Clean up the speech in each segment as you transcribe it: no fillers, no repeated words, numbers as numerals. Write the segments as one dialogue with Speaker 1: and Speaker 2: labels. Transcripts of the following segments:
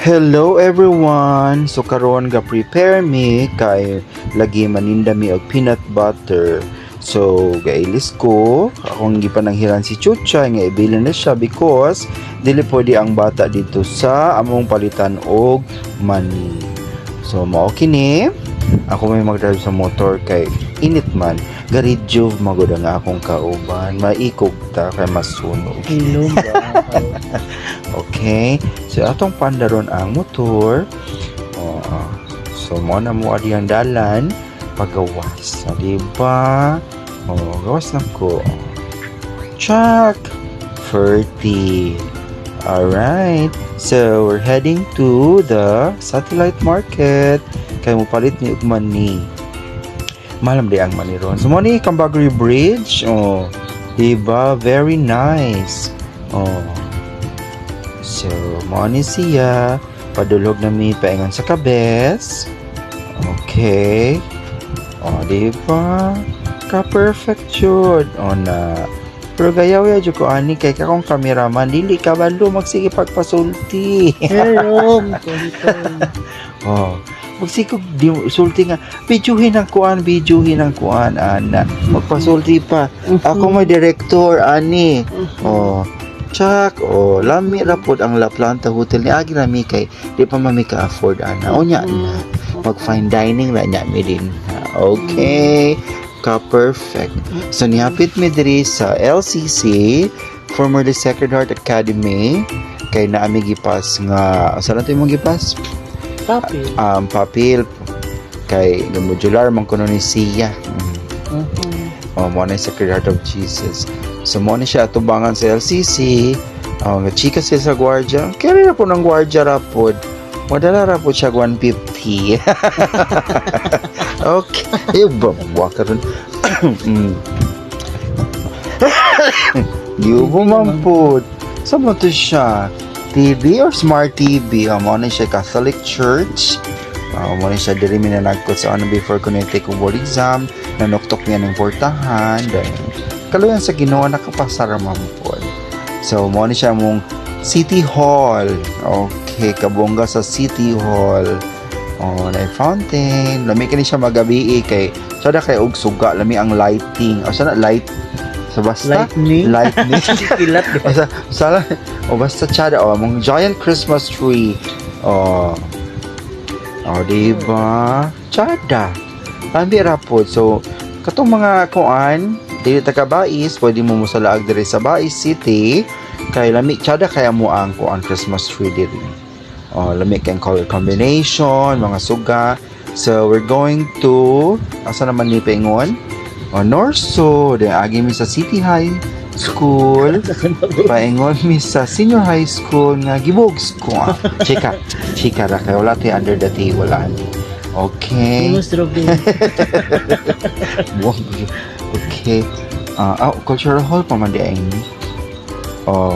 Speaker 1: Hello everyone! So karon ga prepare me kay lagi maninda mi og peanut butter. So gailis ko, akong gipananghiran si Chucha nga ibilin na siya because dili pwede ang bata dito sa among palitan og mani. So mao kini, ako may magdrive sa motor kay init man. Garidjov magud ang akong kauban, maikog ta kay masunog.
Speaker 2: Ilong ba?
Speaker 1: Okay, so atong pandaron ang motor. So mo na mo adi ang dalan pagawas, diba? Gawas na ko. Check. 30. Alright, so we're heading to the satellite market. Kaya mo palit ni mani. Malam di ang mani ron. So mo ni Cambagri Bridge. Diba? Very nice. So, mo ni siya. Padulog na mi paingan sa kabes. Okay. Diba? Ka-perfect yun. Na. Pero gayaw jud ko ani kay kakong kameraman dili ka balo magsige pagpasulti.
Speaker 2: Hello,
Speaker 1: Magsikog di sulti nga videohin ang kuan ana magpasulti pa. Ako may director ani. Chak, lami rapod ang La Planta Hotel ni agi lami kay di pa mami ka afford ana. Nya na mag fine dining ra nya mi din. Okay. Ka perfect. So niapit mi diri sa LCC, formerly Sacred Heart Academy, kay naami gipas nga saan nato imong gipas?
Speaker 2: Papil.
Speaker 1: Papil kay modular man kuno ni siya. Mo na Sacred Heart of Jesus. So mo na siya atubangan sa LCC. Nga chika siya sa gwardiya. Kaya po ng gwardiya rapod. Madala rapod siya 150. Okay. Waka rin. Yubo man po. Saan mo to siya? TV or Smart TV? Mo na siya Catholic Church. Mo na siya diri minanagkot sa ano before ko na-take ang board exam. Nanuktok niya ng portahan. Kaluyan sa Ginoo nakapasara man po. So mo na siya mong City Hall. Okay, kabongga sa City Hall. Na fountain. Lami ka ni siya magabi kay sada kay og suga lami ang lighting. Sana light sa basta
Speaker 2: Lightning. Kilat.
Speaker 1: Basta tsada mong giant Christmas tree. Diba? Tsada. Lami rapod. So katong mga kuan dili ta ka Bais, pwede mo musalaag diri sa Bais City kay lami tsada kaya mo ang kuan Christmas tree diri. Lami kay color combination, mga suga. So we're going to asa naman ni paingon? Norso, then agi mi sa City High School. Paingon mi sa Senior High School nga gibugs ko. Chika ra kay wala tay under the table ani. Okay. Okay. Cultural Hall pa man di ay ni.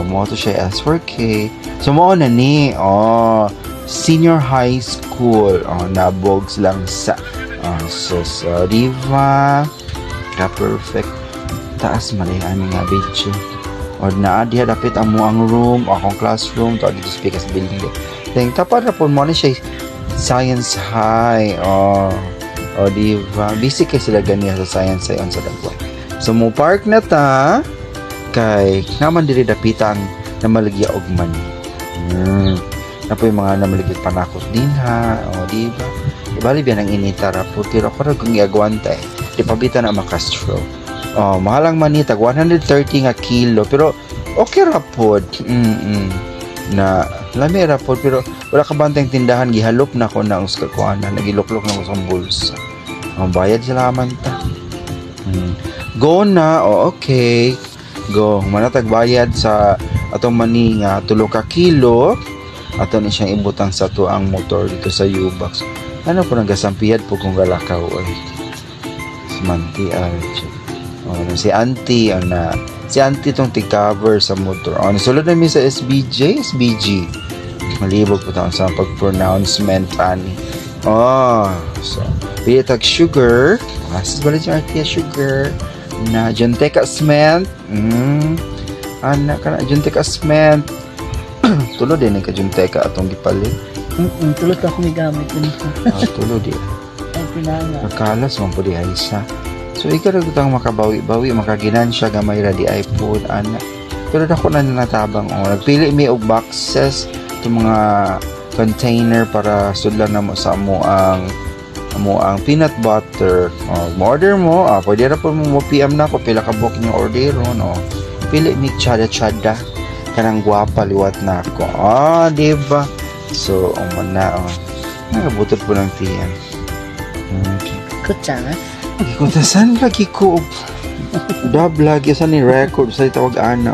Speaker 1: Mo to siya S4K. So mo na ni. Senior High School. Nabogs lang sa. So diba? Ka-perfect. Taas malay aming nga video. Na diha dapit ang muang room, akong classroom, to dito sa Pikas building. Then tapad ra po mo na siya Science High. Diba? Busy kay sila ganiya sa science sa dagwa. So mo park na ta kay naman diri dapitan na maligya og mani. Na po yung mga namaligid panakot din ha. Diba? Ibali biyan ang inita rapod. Pero ako rin kung iagwanta di pabitan ang makastro. Mahalang mani tag 130 nga kilo. Pero okay rapod. Na lami rapod. Pero wala ka banteng tindahan. Gihalop na ko na usga ko na. Nagiluklok na ko sa bulsa. Bayad sila man ta. Go na. Okay. Go. Manatag bayad sa atong mani nga 3 ka kilo. Ato ni siyang ibutang sa tuang motor dito sa U-Box. Ano po nagasampiyad po kung galakaw ay Manti si Auntie si Auntie tong tig-cover sa motor. Nasulod na mi sa SBG malibog po taon sa pag-pronouncement ani. So pili tag sugar asis balik yung Auntie sugar na Jonteca cement anak ka na Jonteca cement tulo din ang Jonteca atong gipalit
Speaker 2: Tulot ako may gamit yun.
Speaker 1: Tulo di.
Speaker 2: Ay, pinanga.
Speaker 1: Nakalas mo po di ay isa. So ikaw tang makabawi-bawi, makaginansya gamay ra di iPhone ana. Pero dako na natabang nagpili mi og boxes itong mga container para sudlan na mo sa ang peanut butter. Order mo, pwede ra po mo PM na ko pila ka book yung order no. Pili mi chada kanang gwapa liwat na ako. Di ba? So, nakabutot po ng PM. Okay.
Speaker 2: Kutsara.
Speaker 1: Kutasan lagi ko dab lagi sa ni record sa tawag ana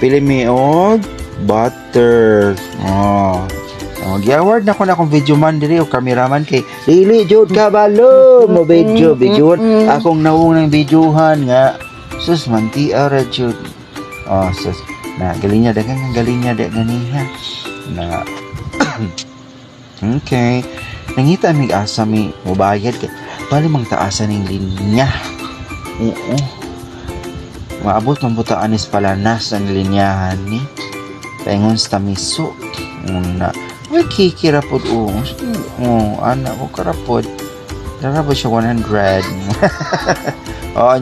Speaker 1: pili mi og butter gi-award na ko na akong video man diri o cameraman kay dili jud ka balo mo video akong naunang videohan nga sus manti ara jud sus na galing niya de ganiha na okay nangita mig asa mi mobayad kay bali mang taasan ng linya. Oo. Maabot man buta anis palanas ang linyahan ni. Pengon sa miso. Una. Uy, kikirapod o. Anak ko karapod. Dara ba siya 100?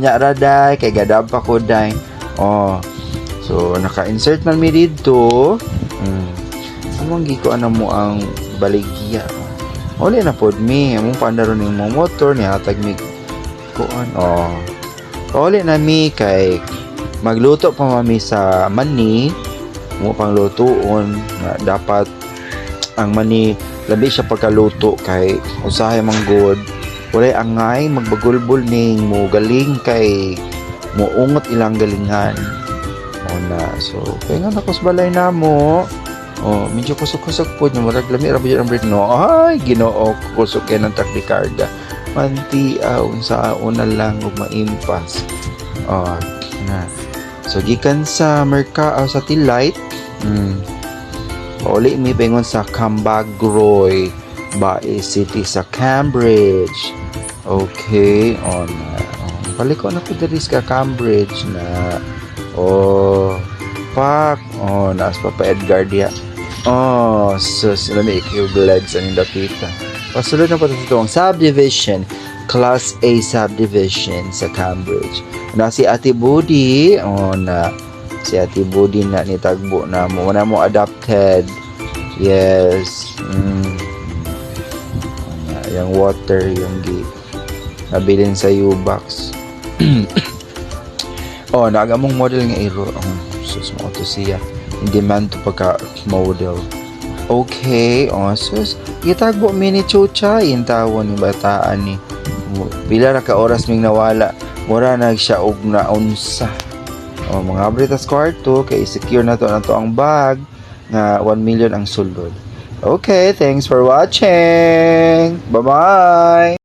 Speaker 1: Nya raday. Kay gadab pa ko day. So, naka-insert man mi dito. Amang ko mo ang baligya. Uli na pod mi, among pandaro ning mo motor ni hatag mi kuan. Uli na mi kay magluto pa mami sa mani. Mo pang lutoon na dapat ang mani labi siya pagkaluto kay usahay man good. Walay angay magbagulbol ning mo galing kay muungot ilang galingan. So kay nga nakos balay na mo. Medyo kusok-kusok po yung marag lami rabi ang break no. Ay, Ginoo, kusok yan ng takdikarga. Mantiaw sa una lang ug maimpas. Na. So gikan sa sa Tilite. Uli mi pengon sa Cambagroy, Bae City sa Cambridge. Okay, paliko na po diri sa Cambridge na. Naas pa Edgar dia. Sus, lami i-vlogs ang indakita. Pasulod na po ito ang subdivision, Class A subdivision sa Cambridge. Si Ate Budi, si Ate Budi na nitagbo na mo. Wala mo adopted. Yes. Yung water, yung nabilin sa U-Box. Nagamong model nga iro. Sus, mo to siya. In demand to pagka-model. Okay, sus. Itagbo mini chucha, yung tawon ni bataan ni. Pila na ka oras ming nawala. Mura na siya og na unsa. Mga abritas kwarto, kay secure na to ang bag. Nga 1 million ang sulod. Okay, thanks for watching. Bye-bye!